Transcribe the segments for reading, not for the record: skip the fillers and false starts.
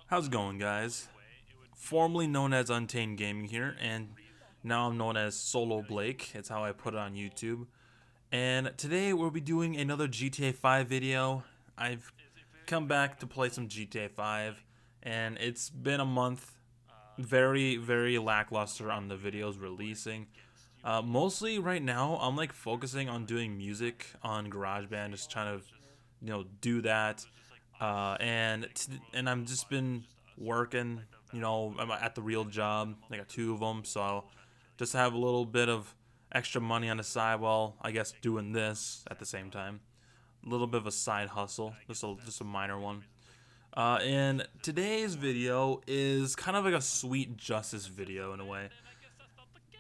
How's it going, guys? Formerly known as Untamed Gaming here, and now I'm known as Solo Blake. It's how I put it on YouTube. And today we'll be doing another GTA 5 video. I've come back to play some GTA 5, and it's been a month. Very, very lackluster on the videos releasing. Mostly right now, I'm like focusing on doing music on GarageBand, just trying to, do that. And I'm just been working. I'm at the real job. I got two of them, so I'll just have a little bit of extra money on the side while I guess doing this at the same time. A little bit of a side hustle, just a minor one. And today's video is kind of like a sweet justice video in a way.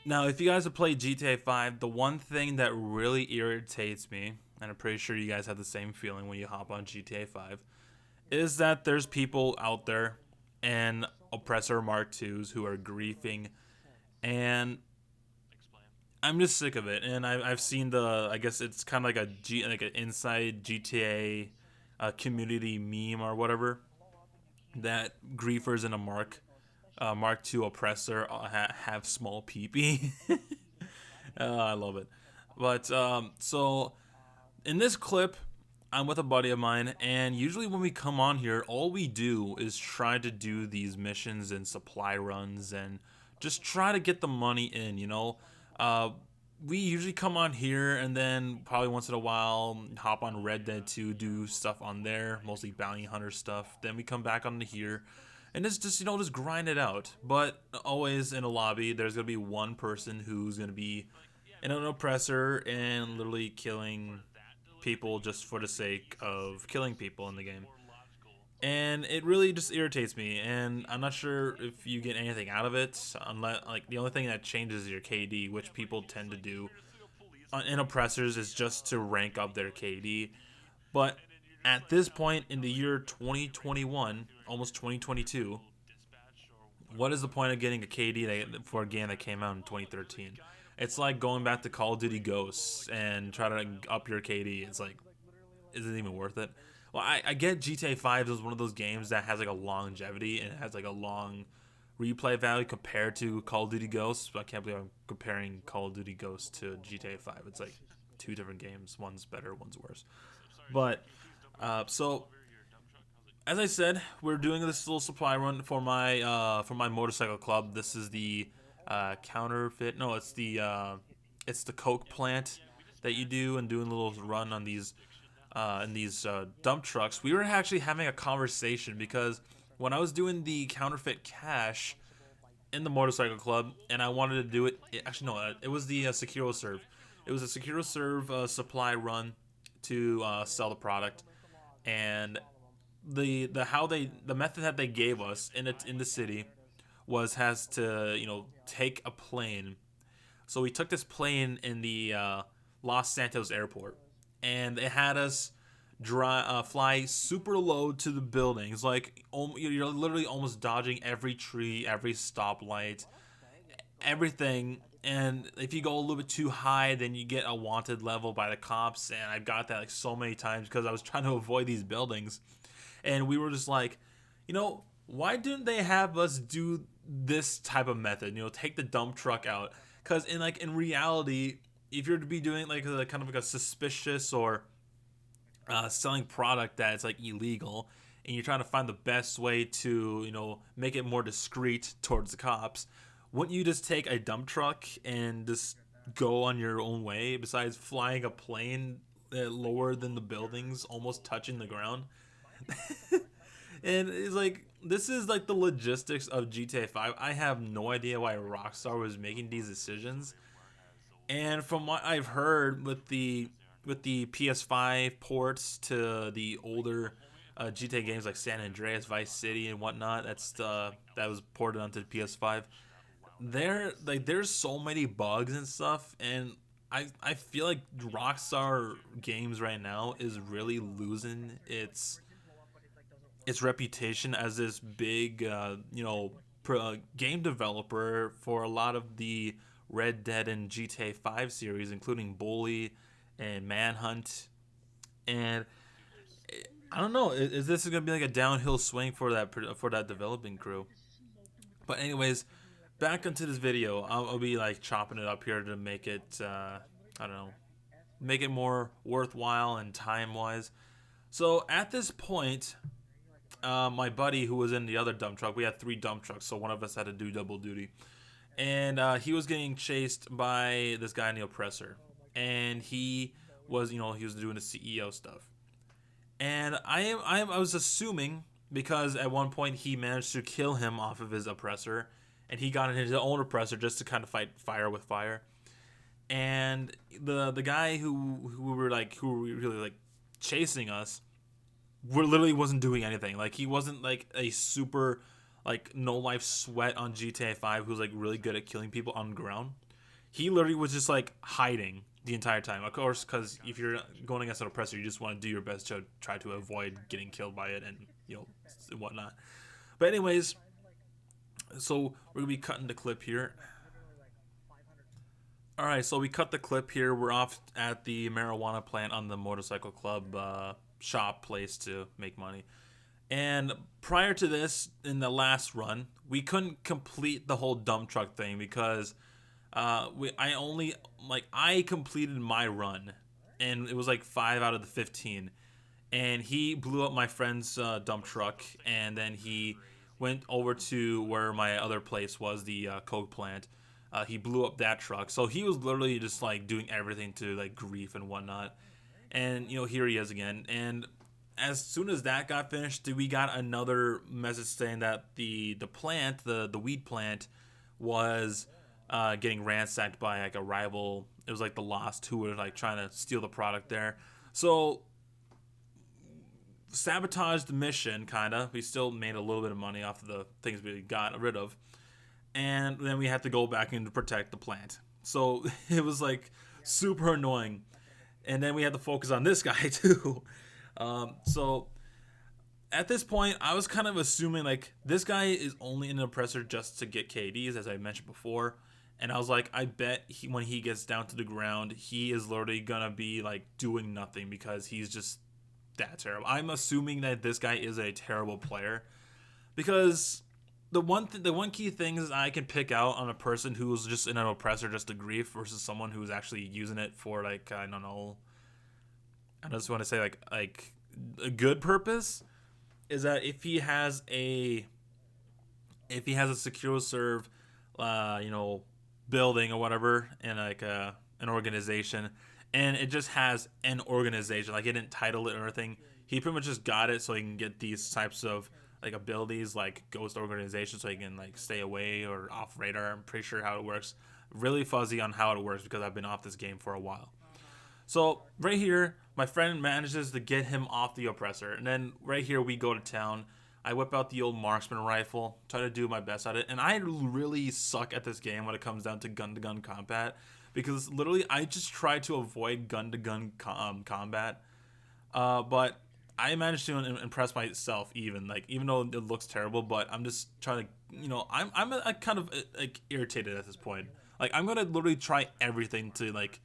Now, if you guys have played GTA 5, the one thing that really irritates me, and I'm pretty sure you guys have the same feeling when you hop on GTA 5, is that there's people out there and Oppressor Mk2s who are griefing, and I'm just sick of it. And I've seen I guess it's kind of like like an inside GTA community meme or whatever, that griefers in a Mark II oppressor have small peepee. I love it. But so in this clip, I'm with a buddy of mine, and usually when we come on here, all we do is try to do these missions and supply runs and just try to get the money in, Uh, we usually come on here and then probably once in a while hop on Red Dead 2, do stuff on there, mostly bounty hunter stuff. Then we come back onto here and it's just, just grind it out. But always in a lobby, there's going to be one person who's going to be an oppressor and literally killing people just for the sake of killing people in the game. And it really just irritates me, and I'm not sure if you get anything out of it, unless like the only thing that changes is your KD, which people tend to do in oppressors is just to rank up their KD. But at this point in the year 2021, almost 2022, what is the point of getting a KD for a game that came out in 2013? It's like going back to Call of Duty Ghosts and try to up your KD. It's like, is it even worth it? Well, I get GTA 5 is one of those games that has like a longevity and it has like a long replay value compared to Call of Duty Ghosts. But I can't believe I'm comparing Call of Duty Ghosts to GTA 5. It's like two different games. One's better, one's worse. But so as I said, we're doing this little supply run for my motorcycle club. This is the counterfeit. No, it's the coke plant that you do, and doing a little run on these in these dump trucks. We were actually having a conversation because when I was doing the counterfeit cash in the motorcycle club, and I wanted to do actually no, it was the Securo Serve. It was a Securo Serve supply run to sell the product, and the method that they gave us in the city was has to take a plane. So we took this plane in the Los Santos airport, and it had us fly super low to the buildings. Like you're literally almost dodging every tree, every stoplight, everything. And if you go a little bit too high, then you get a wanted level by the cops. And I got that like so many times because I was trying to avoid these buildings. And we were just like, why didn't they have us do this type of method? Take the dump truck out, because in reality, if you're to be doing like a kind of like a suspicious or selling product that's like illegal, and you're trying to find the best way to make it more discreet towards the cops, wouldn't you just take a dump truck and just go on your own way? Besides flying a plane lower than the buildings, almost touching the ground. And it's like, this is like the logistics of GTA 5. I have no idea why Rockstar was making these decisions. And from what I've heard with the PS5 ports to the older GTA games like San Andreas, Vice City, and whatnot, that was ported onto the PS5. There's so many bugs and stuff, and I feel like Rockstar Games right now is really losing its reputation as this big, game developer for a lot of the Red Dead and GTA 5 series, including Bully and Manhunt. And I don't know. Is this gonna be like a downhill swing for that developing crew? But anyways, back into this video. I'll be like chopping it up here to make it. I don't know, make it more worthwhile and time wise. So at this point, my buddy who was in the other dump truck, we had three dump trucks, so one of us had to do double duty, and he was getting chased by this guy in the Oppressor, and he was, he was doing the CEO stuff, and I was assuming because at one point he managed to kill him off of his Oppressor, and he got in his own Oppressor just to kind of fight fire with fire, and the guy who were really like chasing us literally wasn't doing anything. Like he wasn't like a super like no life sweat on GTA 5 who's like really good at killing people on the ground. He literally was just like hiding the entire time. Of course, because if you're going against an oppressor, you just want to do your best to try to avoid getting killed by it and whatnot. But anyways, so we're gonna be cutting the clip here. All right, so we cut the clip here. We're off at the marijuana plant on the motorcycle club shop place to make money. And prior to this, in the last run, we couldn't complete the whole dump truck thing because I completed my run, and it was like 5 out of the 15, and he blew up my friend's dump truck, and then he went over to where my other place was, the coke plant. He blew up that truck, so he was literally just like doing everything to like grief and whatnot. And here he is again. And as soon as that got finished, we got another message saying that the plant, the weed plant, was getting ransacked by like a rival. It was like the Lost who were like trying to steal the product there. So sabotaged the mission, kinda. We still made a little bit of money off of the things we got rid of, and then we had to go back in to protect the plant. So it was like super annoying. And then we had to focus on this guy too. So at this point, I was kind of assuming like this guy is only an oppressor just to get KDs, as I mentioned before. And I was like, I bet when he gets down to the ground, he is literally gonna be like doing nothing because he's just that terrible. I'm assuming that this guy is a terrible player because the one key thing is I can pick out on a person who's just in an oppressor just to grief versus someone who's actually using it for like, I don't know, I just want to say like a good purpose, is that if he has a secure serve, building or whatever, and like an organization, and it just has an organization, like it didn't title it or anything. He pretty much just got it so he can get these types of like abilities, like ghost organization, so he can like stay away or off radar. I'm pretty sure how it works. Really fuzzy on how it works because I've been off this game for a while. So right here, my friend manages to get him off the oppressor, and then right here we go to town. I whip out the old marksman rifle, try to do my best at it, and I really suck at this game when it comes down to gun combat, because literally I just try to avoid gun to gun combat. But I managed to impress myself, even though it looks terrible. But I'm just trying to, I'm a kind of like irritated at this point. Like I'm gonna literally try everything to like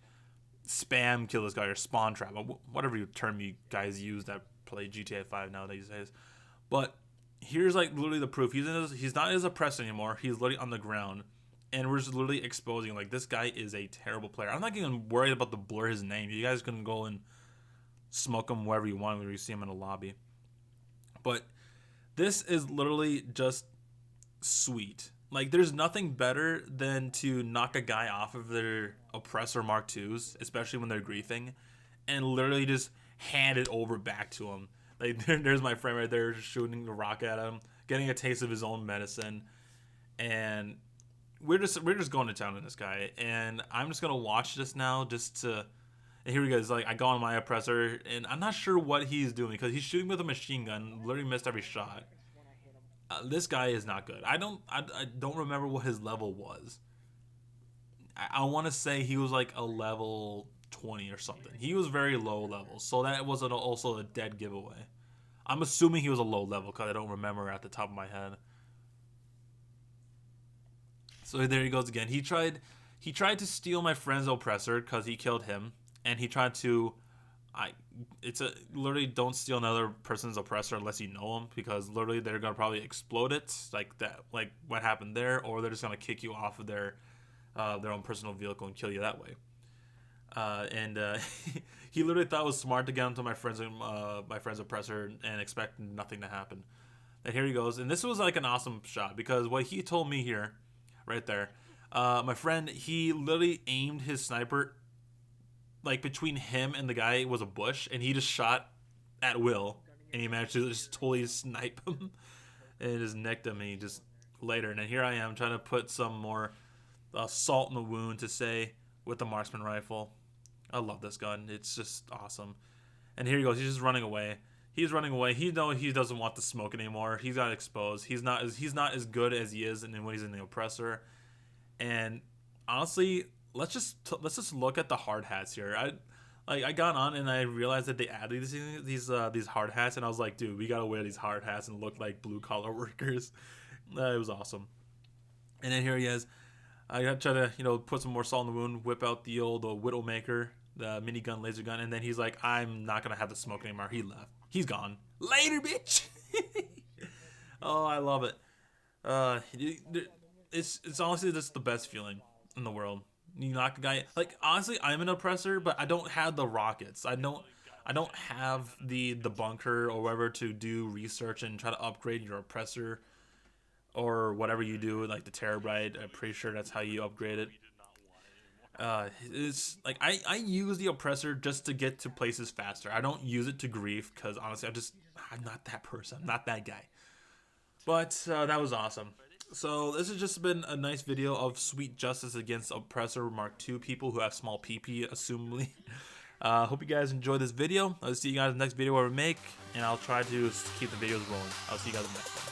spam kill this guy or spawn trap, or whatever term you guys use that play GTA 5 nowadays. But here's like literally the proof. He's not as oppressed anymore. He's literally on the ground, and we're just literally exposing like this guy is a terrible player. I'm not even worried about the blur his name. You guys can go and smoke him wherever you want when you see him in a lobby. But this is literally just sweet. Like, there's nothing better than to knock a guy off of their Oppressor Mk2s, especially when they're griefing, and literally just hand it over back to him. Like, there's my friend right there shooting a rock at him, getting a taste of his own medicine, and we're just going to town on this guy. And I'm just gonna watch this now, just to. And here he goes. Like, I go on my oppressor, and I'm not sure what he's doing because he's shooting with a machine gun, literally missed every shot. This guy is not good. I don't remember what his level was. I want to say he was like a level 20 or something. He was very low level, so that was also a dead giveaway. I'm assuming he was a low level because I don't remember at the top of my head. So there he goes again. He tried to steal my friend's oppressor because he killed him, and he tried to I it's a literally don't steal another person's oppressor unless you know them, because literally they're gonna probably explode it like that, like what happened there, or they're just gonna kick you off of their own personal vehicle and kill you that way. And he literally thought it was smart to get onto my friend's oppressor and expect nothing to happen. And here he goes, and this was like an awesome shot because what he told me here, right there, my friend, he literally aimed his sniper like between him and the guy was a bush, and he just shot at will, and he managed to just totally snipe him and just necked him, and he just later. And then here I am trying to put some more salt in the wound to say with the marksman rifle. I love this gun. It's just awesome. And here he goes. He's just running away. He's running away. He know he doesn't want the smoke anymore. He's got exposed. He's not as good as he is when he's in the oppressor. And honestly, let's just look at the hard hats here. I got on and I realized that they added these hard hats, and I was like, dude, we gotta wear these hard hats and look like blue collar workers. It was awesome. And then here he is. I gotta try to put some more salt in the wound, whip out the old Widowmaker, the minigun laser gun, and then he's like, I'm not gonna have the smoke anymore. He left. He's gone. Later, bitch. Oh, I love it. Uh, it's honestly just the best feeling in the world. You knock a guy, like, honestly, I'm an oppressor, but I don't have the rockets. I don't have the bunker or whatever to do research and try to upgrade your oppressor or whatever you do, like the Terabyte. I'm pretty sure that's how you upgrade it. It's like I use the oppressor just to get to places faster. I don't use it to grief because honestly, I'm not that person. I'm not that guy. But that was awesome. So this has just been a nice video of sweet justice against Oppressor Mk2 people who have small PP, assumably. Hope you guys enjoyed this video. I'll see you guys in the next video where we make, and I'll try to keep the videos rolling. I'll see you guys in the next one.